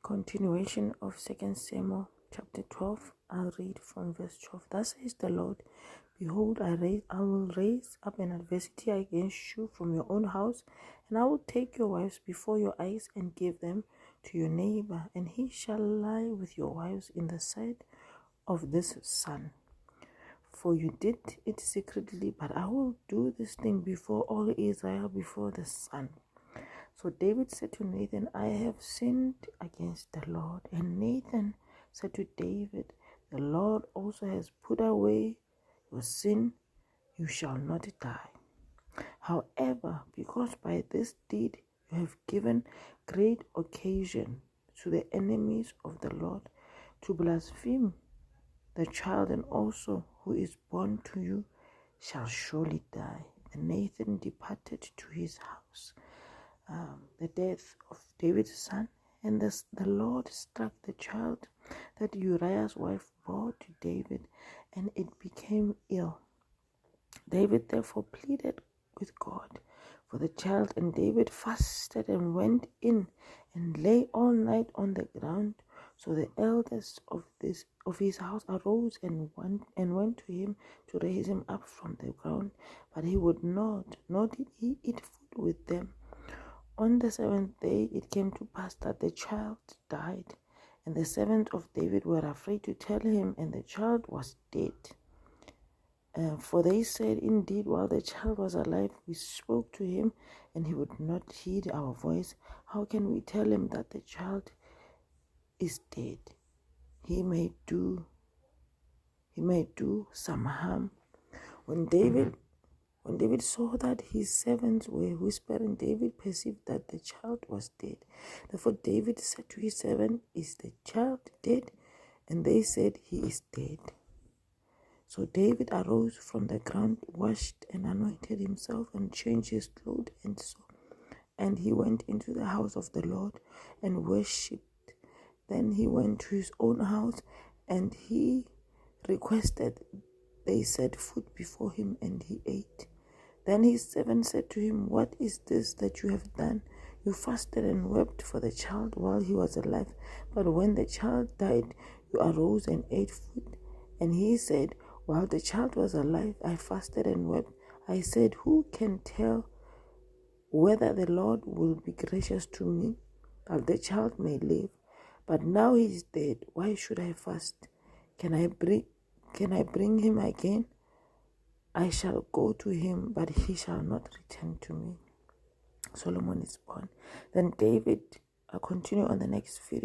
Continuation of 2 Samuel chapter 12. I'll read from verse 12. Thus says the Lord, Behold, I will raise up an adversary against you from your own house, and I will take your wives before your eyes and give them to your neighbor, and he shall lie with your wives in the sight of this sun. For you did it secretly, but I will do this thing before all Israel, before the sun. So David said to Nathan, I have sinned against the Lord. And Nathan said to David, the Lord also has put away your sin, you shall not die. However, because by this deed you have given great occasion to the enemies of the Lord to blaspheme, the child and also who is born to you shall surely die. And Nathan departed to his house. The death of David's son, and the Lord struck the child that Uriah's wife bore to David, and it became ill. David therefore pleaded with God for the child, and David fasted and went in and lay all night on the ground. So the elders of his house arose and went to him to raise him up from the ground, but he would not, nor did he eat food with them. On the seventh day it came to pass that the child died, and the servants of David were afraid to tell him, and the child was dead. For they said, Indeed, while the child was alive, we spoke to him, and he would not heed our voice. How can we tell him that the child is dead? He may do some harm. When David saw that his servants were whispering, David perceived that the child was dead. Therefore David said to his servant, Is the child dead? And they said, He is dead. So David arose from the ground, washed and anointed himself, and changed his clothes, and he went into the house of the Lord and worshipped. Then he went to his own house, and he requested. They set food before him, and he ate. Then his servant said to him, What is this that you have done? You fasted and wept for the child while he was alive, but when the child died, you arose and ate food. And he said, While the child was alive, I fasted and wept. I said, Who can tell whether the Lord will be gracious to me, that the child may live? But now he is dead. Why should I fast? Can I bring him again? I shall go to him, but he shall not return to me. Solomon is born. Then David, I'll continue on the next video.